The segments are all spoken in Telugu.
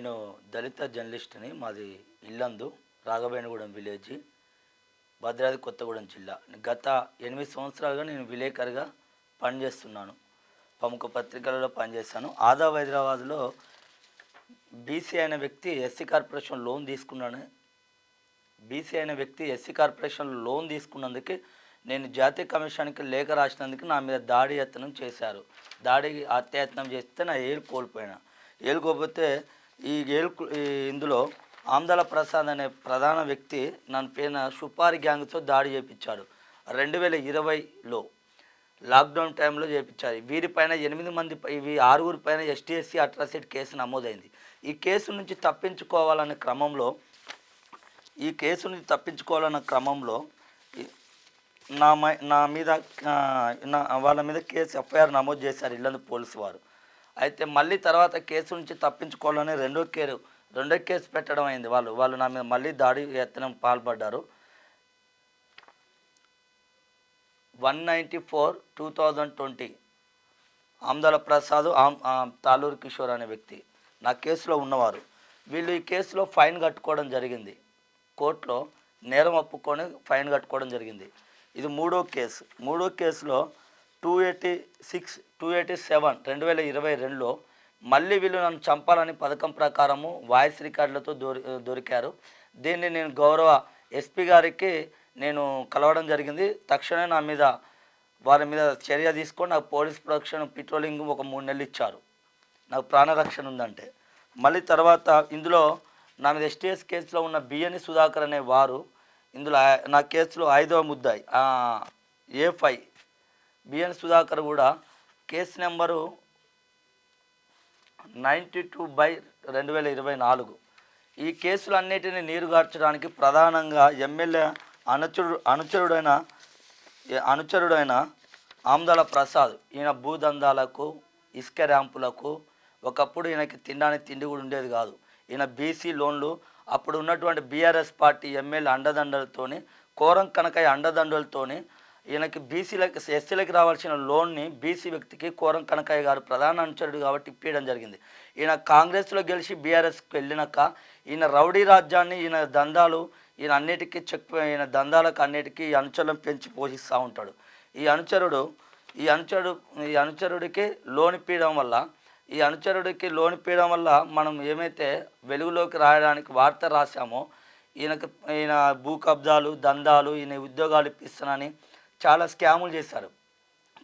నేను దళిత జర్నలిస్ట్ని. మాది ఇల్లందు, రాఘవేణగూడెం విలేజ్, భద్రాద్రి కొత్తగూడెం జిల్లా. గత 8 సంవత్సరాలుగా నేను విలేకరిగా పనిచేస్తున్నాను. ప్రముఖ పత్రికలలో పనిచేశాను. ఆదాబ్ హైదరాబాద్లో బీసీ అయిన వ్యక్తి ఎస్సీ కార్పొరేషన్ లోన్ తీసుకున్నాను. బీసీ అయిన వ్యక్తి ఎస్సీ కార్పొరేషన్ లోన్ తీసుకున్నందుకు నేను జాతీయ కమిషన్కి లేఖ రాసినందుకు నా మీద దాడి యత్నం చేశారు. హత్యాయత్నం చేస్తే నా ఏలు కోల్పోయినా. ఏలుకోకపోతే ఇందులో ఆమ్దాల ప్రసాద్ అనే ప్రధాన వ్యక్తి నన్ను పైన సుపారి గ్యాంగ్తో దాడి చేయించాడు. 2020లో లాక్డౌన్ టైంలో చేయించారు. వీరిపైన 8 మంది, 6 పైన ఎస్టీ అట్రాసిటీ కేసు నమోదైంది. ఈ కేసు నుంచి తప్పించుకోవాలనే క్రమంలో నా మీద వాళ్ళ మీద కేసు ఎఫ్ఐఆర్ నమోదు చేశారు ఇల్లందు పోలీసు వారు. అయితే మళ్ళీ తర్వాత కేసు నుంచి తప్పించుకోవాలని రెండో కేసు పెట్టడం అయింది. వాళ్ళు నా మీద మళ్ళీ దాడి యత్నం పాల్పడ్డారు. 194/2020 ఆమ్దాల ప్రసాద్, తాలూరు కిషోర్ అనే వ్యక్తి నా కేసులో ఉన్నవారు. వీళ్ళు ఈ కేసులో ఫైన్ కట్టుకోవడం జరిగింది. కోర్టులో నేరం ఒప్పుకొని ఫైన్ కట్టుకోవడం జరిగింది. ఇది మూడో కేసులో 287 2022లో మళ్ళీ వీళ్ళు నన్ను చంపాలని పథకం ప్రకారము వాయిస్ రికార్డులతో దొరికారు. దీన్ని నేను గౌరవ ఎస్పీ గారికి నేను కలవడం జరిగింది. తక్షణమే వారి మీద చర్య తీసుకొని నాకు పోలీస్ ప్రొటెక్షన్, పెట్రోలింగ్ ఒక 3 నెలలు ఇచ్చారు. నాకు ప్రాణరక్షణ ఉందంటే. మళ్ళీ తర్వాత ఇందులో నా మీద ఎస్టీఎస్ కేసులో ఉన్న బిఎన్ సుధాకర్ అనే వారు ఇందులో నా కేసులో 5వ ముద్దాయి. A5 బిఎన్ సుధాకర్ కూడా కేసు నెంబరు 92/2024. ఈ కేసులన్నిటిని నీరుగార్చడానికి ప్రధానంగా ఎమ్మెల్యే అనుచరుడైన ఆమ్దాల ప్రసాద్, ఈయన భూదందాలకు, ఇసుక ర్యాంపులకు, ఒకప్పుడు ఈయనకి తినడానికి తిండి కూడా ఉండేది కాదు. ఈయన బీసీ లోన్లు, అప్పుడు ఉన్నటువంటి బీఆర్ఎస్ పార్టీ ఎమ్మెల్యే అండదండలతోని, కోరం కనకయ్య అండదండలతోని ఈయనకి ఎస్సీలకి రావాల్సిన లోన్ని బీసీ వ్యక్తికి కోరం కనకయ్య గారు ప్రధాన అనుచరుడు కాబట్టి ఇప్పించడం జరిగింది. ఈయన కాంగ్రెస్లో గెలిచి బీఆర్ఎస్కి వెళ్ళినాక ఈయన రౌడీ రాజ్యాన్ని, ఈయన దందాలకు అన్నిటికీ అనుచరులను పెంచి పోషిస్తూ ఉంటాడు. ఈ అనుచరుడికి లోన్ ఇప్పించడం వల్ల మనం ఏమైతే వెలుగులోకి రాయడానికి వార్త రాశామో, ఈయన భూ కబ్జాలు, దందాలు, ఈయన ఉద్యోగాలు ఇప్పిస్తానని చాలా స్కాములు చేశారు.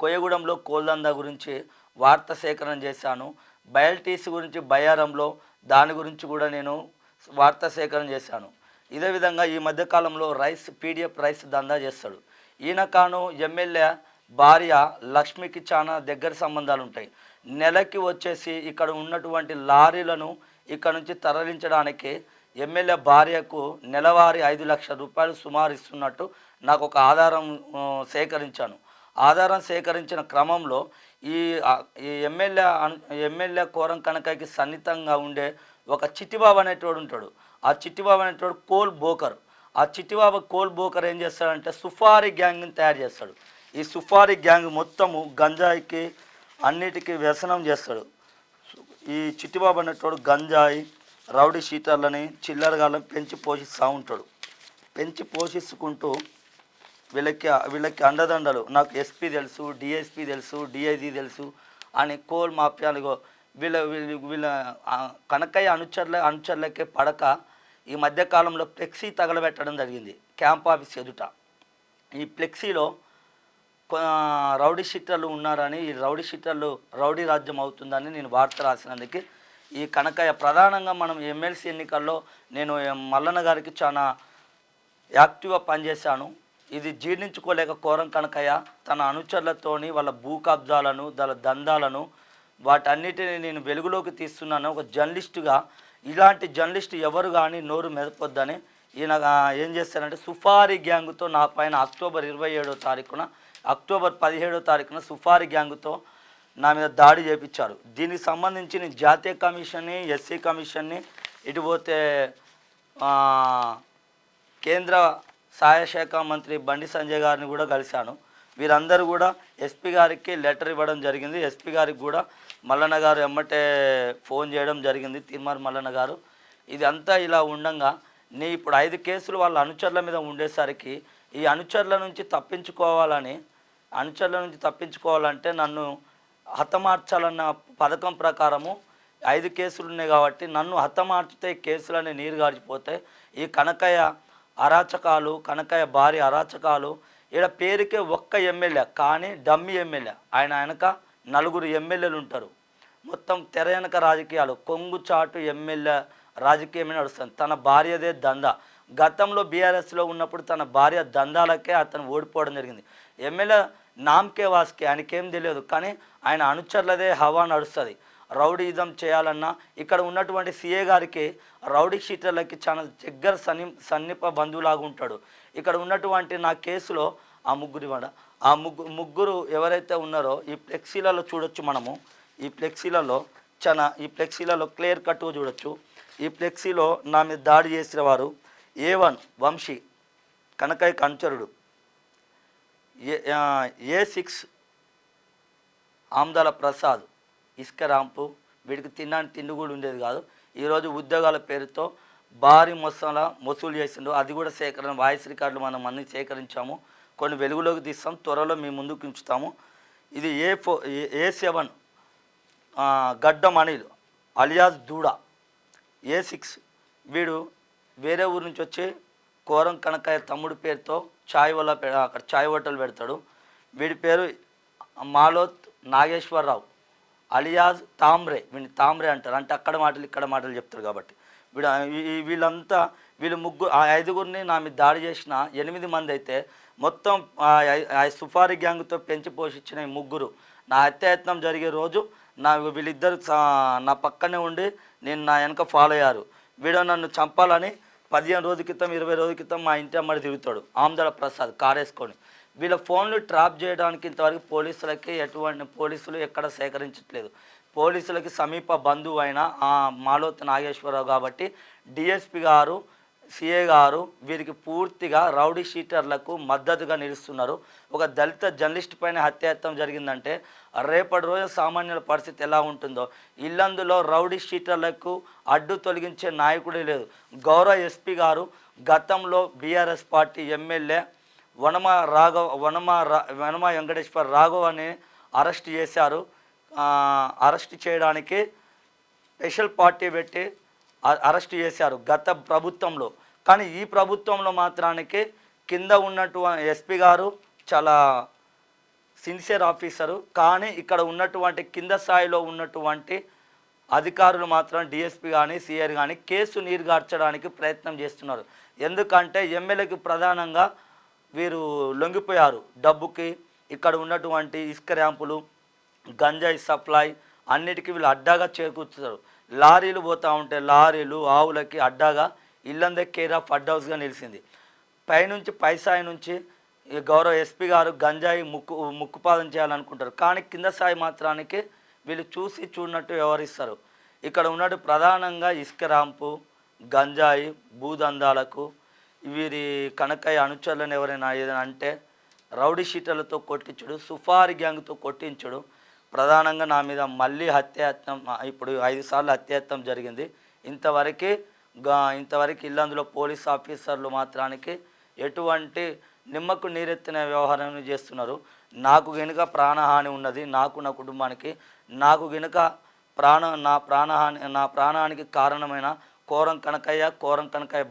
కొయ్యగూడెంలో కోల్దందా గురించి వార్త సేకరణ చేశాను. బయల్టీసీ గురించి బయ్యారంలో దాని గురించి కూడా నేను వార్త సేకరణ చేశాను. ఇదే విధంగా ఈ మధ్యకాలంలో పీడిఎఫ్ రైస్ దందా చేస్తాడు. ఈయన కాను ఎమ్మెల్యే భార్య లక్ష్మికి చాలా దగ్గర సంబంధాలు ఉంటాయి. నెలకి వచ్చేసి ఇక్కడ ఉన్నటువంటి లారీలను ఇక్కడ నుంచి తరలించడానికి ఎమ్మెల్యే భార్యకు నెలవారీ 5 లక్షల రూపాయలు సుమారు ఇస్తున్నట్టు నాకు ఒక ఆధారం సేకరించిన క్రమంలో ఈ ఎమ్మెల్యే కోరం కనకయ్యకి సన్నిహితంగా ఉండే ఒక చిట్టిబాబు అనేటోడు ఉంటాడు. ఆ చిట్టిబాబు అనేటోడు కోల్ బోకర్. ఆ చిట్టిబాబు కోల్ బోకర్ ఏం చేస్తాడంటే సుఫారీ గ్యాంగ్ని తయారు చేస్తాడు. ఈ సుఫారీ గ్యాంగ్ మొత్తము గంజాయికి అన్నిటికీ వ్యసనం చేస్తాడు. ఈ చిట్టిబాబు అనేటోడు గంజాయి, రౌడీ షీటర్లని, చిల్లరగాళ్ళని పెంచి పోషించుకుంటూ వీళ్ళకి అండదండలు, నాకు ఎస్పీ తెలుసు, డిఎస్పీ తెలుసు, డిఐజీ తెలుసు అని కోల్ మాఫియాలు వీళ్ళ కనకయ్య అనుచరులకే పడక ఈ మధ్యకాలంలో ఫ్లెక్సీ తగలబెట్టడం జరిగింది క్యాంప్ ఆఫీస్ ఎదుట. ఈ ఫ్లెక్సీలో రౌడీ షీటర్లు ఉన్నారని, ఈ రౌడీ రాజ్యం అవుతుందని నేను వార్త రాసినందుకు ఈ కనకయ్య ప్రధానంగా మనం ఎమ్మెల్సీ ఎన్నికల్లో నేను మల్లన్న గారికి చాలా యాక్టివ్గా పనిచేశాను. ఇది జీర్ణించుకోలేక కోరం కనకయ్య తన అనుచరులతోని వాళ్ళ భూ కబ్జాలను, దందాలను వాటన్నిటిని నేను వెలుగులోకి తీస్తున్నాను ఒక జర్నలిస్టుగా. ఇలాంటి జర్నలిస్టు ఎవరు కానీ నోరు మెదపొద్దని ఈయన ఏం చేస్తారంటే సుఫారీ గ్యాంగుతో నా పైన అక్టోబర్ 17వ తారీఖున సుఫారీ గ్యాంగుతో నా మీద దాడి చేయించారు. దీనికి సంబంధించి నేను జాతీయ కమిషన్ని, ఎస్సీ కమిషన్ని, ఇటుపోతే కేంద్ర సహాయ శాఖ మంత్రి బండి సంజయ్ గారిని కూడా కలిశాను. వీరందరూ కూడా ఎస్పీ గారికి లెటర్ ఇవ్వడం జరిగింది. ఎస్పీ గారికి కూడా మల్లన్న గారు ఎమ్మటే ఫోన్ చేయడం జరిగింది, తీర్మార్ మల్లన్న గారు. ఇది అంతా ఇలా ఉండంగా ఇప్పుడు 5 కేసులు వాళ్ళ అనుచరుల మీద ఉండేసరికి ఈ అనుచరుల నుంచి తప్పించుకోవాలంటే నన్ను హతమార్చాలన్న పథకం ప్రకారము 5 కేసులు ఉన్నాయి కాబట్టి నన్ను హతమార్చితే కేసులన్నీ నీరు గారిపోతాయి. ఈ కనకయ్య అరాచకాలు, కనకయ్య భారీ అరాచకాలు, ఇక్కడ పేరుకే ఒక్క ఎమ్మెల్యే కానీ డమ్మీ ఎమ్మెల్యే, ఆయన వెనక 4 ఎమ్మెల్యేలు ఉంటారు. మొత్తం తెర వెనక రాజకీయాలు, కొంగు చాటు ఎమ్మెల్యే రాజకీయమే నడుస్తుంది. తన భార్యదే దందా. గతంలో బీఆర్ఎస్లో ఉన్నప్పుడు తన భార్య దందాలకే అతను ఓడిపోవడం జరిగింది. ఎమ్మెల్యే నామకే వాస్కే, ఆయనకేం తెలియదు, కానీ ఆయన అనుచరులదే హవా నడుస్తుంది. రౌడీజం చేయాలన్నా ఇక్కడ ఉన్నటువంటి సీఏ గారికి రౌడీ షీటర్లకి చాలా దగ్గర సన్నిప బంధువులాగా ఉంటాడు. ఇక్కడ ఉన్నటువంటి నా కేసులో ఆ ముగ్గురు ఎవరైతే ఉన్నారో ఈ ఫ్లెక్సీలలో చూడొచ్చు. మనము ఈ ఫ్లెక్సీలలో క్లియర్ కట్గా చూడొచ్చు. ఈ ఫ్లెక్సీలో నా మీద దాడి చేసిన వారు A1 వంశీ, కనకయ్య కంచరుడు, A6 ఆమ్దాల ప్రసాద్, ఇసుక రాంపు. వీడికి తిండి కూడా ఉండేది కాదు. ఈరోజు ఉద్యోగాల పేరుతో భారీ వసూలు చేసిండు. అది కూడా వాయిస్ రికార్డులు మనం అన్ని సేకరించాము, కొన్ని వెలుగులోకి తీస్తాం, త్వరలో మీ ముందుకు ఉంచుతాము. ఇది A7 గడ్డం అనిల్ అలియాస్ దూడ. A6 వీడు వేరే ఊరు నుంచి వచ్చి కోరం కనకయ్య తమ్ముడి పేరుతో అక్కడ చాయ్ హోటల్ పెడతాడు. వీడి పేరు మాలోత్ నాగేశ్వరరావు అలియాజ్ తామ్రే. వీడిని తామ్రే అంటారు, అంటే అక్కడ మాటలు ఇక్కడ మాటలు చెప్తారు కాబట్టి. వీళ్ళు ముగ్గురు 5గురిని నా మీద దాడి చేసిన 8 మంది అయితే మొత్తం సుఫారీ గ్యాంగ్తో పెంచి పోషించిన ఈ ముగ్గురు నా హత్యాయత్నం జరిగే రోజు వీళ్ళిద్దరు నా పక్కనే ఉండి నా వెనక ఫాలో అయ్యారు. వీడు నన్ను చంపాలని 15 రోజుల క్రితం 20 రోజుల క్రితం మా ఇంటి అమ్మడి తిరుగుతాడు ఆమ్దాల ప్రసాద్ కారేసుకొని. వీళ్ళ ఫోన్లు ట్రాప్ చేయడానికి ఇంతవరకు పోలీసులు ఎక్కడ సేకరించట్లేదు. పోలీసులకి సమీప బంధువు అయిన మాలోత్ నాగేశ్వరరావు కాబట్టి డిఎస్పి గారు, సిఏ గారు వీరికి పూర్తిగా రౌడీ షీటర్లకు మద్దతుగా నిలుస్తున్నారు. ఒక దళిత జర్నలిస్ట్ పైన హత్యాయత్నం జరిగిందంటే రేపటి రోజు సామాన్యుల పరిస్థితి ఎలా ఉంటుందో. ఇల్లందులో రౌడీ షీటర్లకు అడ్డు తొలగించే నాయకుడే లేదు. గౌరవ ఎస్పీ గారు గతంలో BRS party MLA Vanama Venkateswara Raghav అని అరెస్ట్ చేశారు. అరెస్ట్ చేయడానికి స్పెషల్ పార్టీ పెట్టి అరెస్ట్ చేశారు గత ప్రభుత్వంలో. కానీ ఈ ప్రభుత్వంలో మాత్రానికి కింద ఉన్నటువంటి ఎస్పీ గారు చాలా సిన్సియర్ ఆఫీసరు, కానీ ఇక్కడ ఉన్నటువంటి కింద స్థాయిలో ఉన్నటువంటి అధికారులు మాత్రం డిఎస్పీ కానీ సిఆర్ కానీ కేసు నీరుగార్చడానికి ప్రయత్నం చేస్తున్నారు. ఎందుకంటే ఎమ్మెల్యేకి ప్రధానంగా వీరు లొంగిపోయారు డబ్బుకి. ఇక్కడ ఉన్నటువంటి ఇసుక ర్యాంపులు, గంజాయి సప్లై అన్నిటికీ వీళ్ళు అడ్డాగా చేకూర్చుతారు. లారీలు పోతూ ఉంటే లారీలు ఆవులకి అడ్డాగా ఇల్లందే కేర్ ఆఫ్ అడ్ హౌస్గా నిలిచింది. పైనుంచి పైసాయి నుంచి గౌరవ ఎస్పీ గారు గంజాయి ముక్కుపాదం చేయాలనుకుంటారు, కానీ కింద స్థాయి మాత్రానికి వీళ్ళు చూడనట్టు వ్యవహరిస్తారు. ఇక్కడ ఉన్నట్టు ప్రధానంగా ఇసుక రాంపు, గంజాయి, భూదందాలకు వీరి కనకయ్య అనుచరులను ఎవరైనా ఏదైనా అంటే రౌడీ షీటర్లతో కొట్టించుడు, సుఫారీ గ్యాంగ్తో కొట్టించుడు. ప్రధానంగా నా మీద మళ్ళీ హత్యాయత్నం, ఇప్పుడు 5 సార్లు హత్యాయత్నం జరిగింది. ఇంతవరకు ఇల్లందులో పోలీస్ ఆఫీసర్లు మాత్రానికి ఎటువంటి నిమ్మకు నీరెత్తిన వ్యవహారం చేస్తున్నారు. నాకు గనుక ప్రాణహాని ఉన్నది, నాకు నా కుటుంబానికి, నాకు గనుక నా ప్రాణానికి కారణమైన కోరం కనకయ్య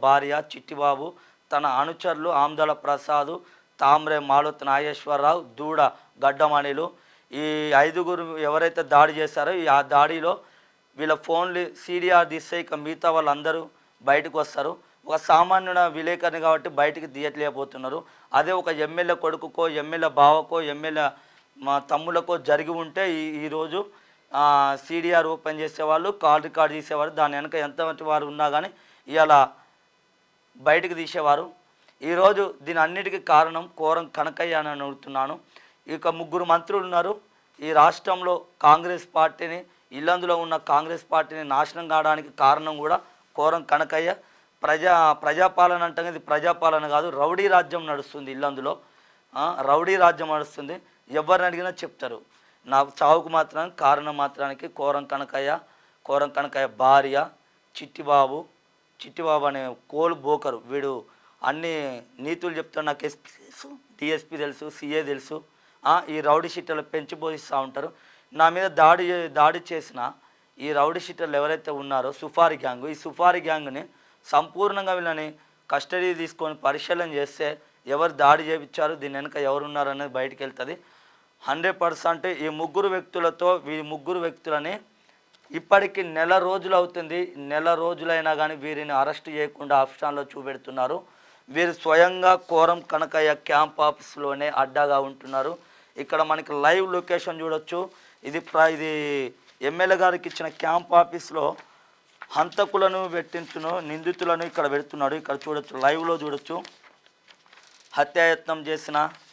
భార్య చిట్టిబాబు, తన అనుచరులు ఆమ్దాల ప్రసాదు, తామ్రే మాలోత్ నాగేశ్వరరావు, దూడ గడ్డమణిలు, ఈ 5గురు ఎవరైతే దాడి చేశారో ఆ దాడిలో వీళ్ళ ఫోన్లు సీడీఆర్ తీస్తే ఇక మిగతా వాళ్ళందరూ బయటకు వస్తారు. ఒక సామాన్యుడ విలేకరిని కాబట్టి బయటికి తీయట్లేకపోతున్నారు. అదే ఒక ఎమ్మెల్యే కొడుకుకో, ఎమ్మెల్యే బావకో, ఎమ్మెల్యే మా తమ్ములకో జరిగి ఉంటే ఈరోజు సీడీఆర్ ఓపెన్ చేసేవాళ్ళు, కాల్ రికార్డ్ చేసేవారు, దాని వెనక ఎంతమంది వారు ఉన్నా కానీ ఇలా బయటకు తీసేవారు. ఈరోజు దీని అన్నిటికీ కారణం కోరం కనకయ్య అని అడుగుతున్నాను. ఇక 3 మంత్రులు ఉన్నారు ఈ రాష్ట్రంలో. కాంగ్రెస్ పార్టీని, ఇల్లందులో ఉన్న కాంగ్రెస్ పార్టీని నాశనం కావడానికి కారణం కూడా కోరం కనకయ్య. ప్రజాపాలన అంటే ఇది ప్రజాపాలన కాదు, రౌడీ రాజ్యం నడుస్తుంది ఇల్లందులో. రౌడీ రాజ్యం నడుస్తుంది. ఎవరిని అడిగినా చెప్తారు. నా చావుకు మాత్రం కారణం మాత్రానికి కోరం కనకయ్య భార్య చిట్టిబాబు అనే కోలు బోకరు. వీడు అన్ని నీతులు చెప్తాడు. నాకు ఎస్పీ తెలుసు, డిఎస్పీ తెలుసు, సిఏ తెలుసు. ఈ రౌడీ షీటర్లు పెంచి పోషిస్తూ ఉంటారు. నా మీద దాడి చేసిన ఈ రౌడీ షీటర్లు ఎవరైతే ఉన్నారో సుఫారీ గ్యాంగ్, ఈ సుఫారీ గ్యాంగ్ని సంపూర్ణంగా వీళ్ళని కస్టడీ తీసుకొని పరిశీలన చేస్తే ఎవరు దాడి చేయించారు, దీని వెనుక ఎవరున్నారు అనేది బయటికి వెళ్తుంది. 100% ఈ ముగ్గురు వ్యక్తులని ఇప్పటికి నెల రోజులు అవుతుంది. నెల రోజులైనా కానీ వీరిని అరెస్ట్ చేయకుండా ఆఫ్షాన్లో చూపెడుతున్నారు. వీరు స్వయంగా కోరం కనకయ్య క్యాంప్ ఆఫీస్లోనే అడ్డాగా ఉంటున్నారు. ఇక్కడ మనకి లైవ్ లొకేషన్ చూడొచ్చు. ఇది ఎమ్మెల్యే గారికి ఇచ్చిన క్యాంప్ ఆఫీస్లో హంతకులను పెట్టించును నిందితులను ఇక్కడ పెడుతున్నాడు. ఇక్కడ చూడొచ్చు, లైవ్లో చూడొచ్చు.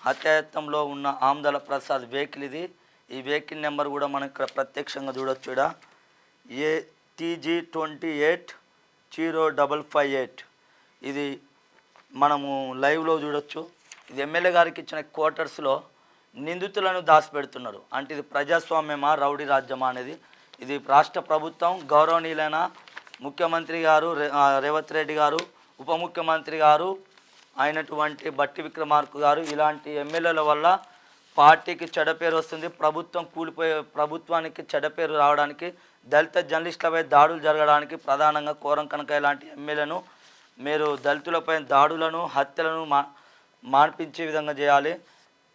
హత్యాయత్నంలో ఉన్న ఆమ్దల ప్రసాద్ వెహికల్ ఇది. ఈ వెహికల్ నెంబర్ కూడా మనం ఇక్కడ ప్రత్యక్షంగా చూడొచ్చు. ఇక్కడ ATG280558 ఇది మనము లైవ్లో చూడొచ్చు. ఇది ఎమ్మెల్యే గారికి ఇచ్చిన క్వార్టర్స్లో నిందితులను దాచిపెడుతున్నారు. అంటే ఇది ప్రజాస్వామ్యమా, రౌడీ రాజ్యమా అనేది ఇది రాష్ట్ర ప్రభుత్వం గౌరవనీయులైన ముఖ్యమంత్రి గారు రేవంత్ రెడ్డి గారు, ఉప ముఖ్యమంత్రి గారు అయినటువంటి బట్టి విక్రమార్క గారు ఇలాంటి ఎమ్మెల్యేల వల్ల పార్టీకి చెడ్డ పేరు వస్తుంది. ప్రభుత్వానికి చెడ్డ పేరు రావడానికి, దళిత జర్నలిస్టులపై దాడులు జరగడానికి ప్రధానంగా కోరం కనకయ్య లాంటి ఎమ్మెల్యేను మీరు దళితులపై దాడులను, హత్యలను మాన్పించే విధంగా చేయాలి.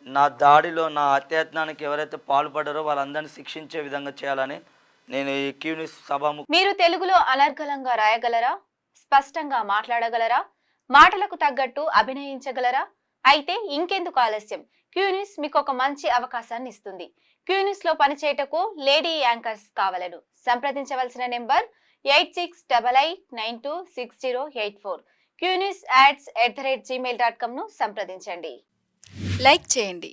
నా హత్యాయత్నానికి ఎవరైతే పాల్పడ్డారో వాళ్ళందరినీ శిక్షించే విధంగా చేయాలని నేను ఈ క్యూ న్యూస్ మీరు తెలుగులో అనర్గళంగా రాయగలరా? స్పష్టంగా మాట్లాడగలరా? మాటలకు తగ్గట్టు అభినయించగలరా? అయితే ఇంకెందుకు ఆలస్యం? క్యూ న్యూస్ మీకు ఒక మంచి అవకాశాన్ని ఇస్తుంది. క్యూ న్యూస్ లో పనిచేయటకు లేడీ యాంకర్స్ కావాలను సంప్రదించవలసిన నెంబర్ 8688926084. qnewsads@gmail.com ను సంప్రదించండి. లైక్ చేయండి.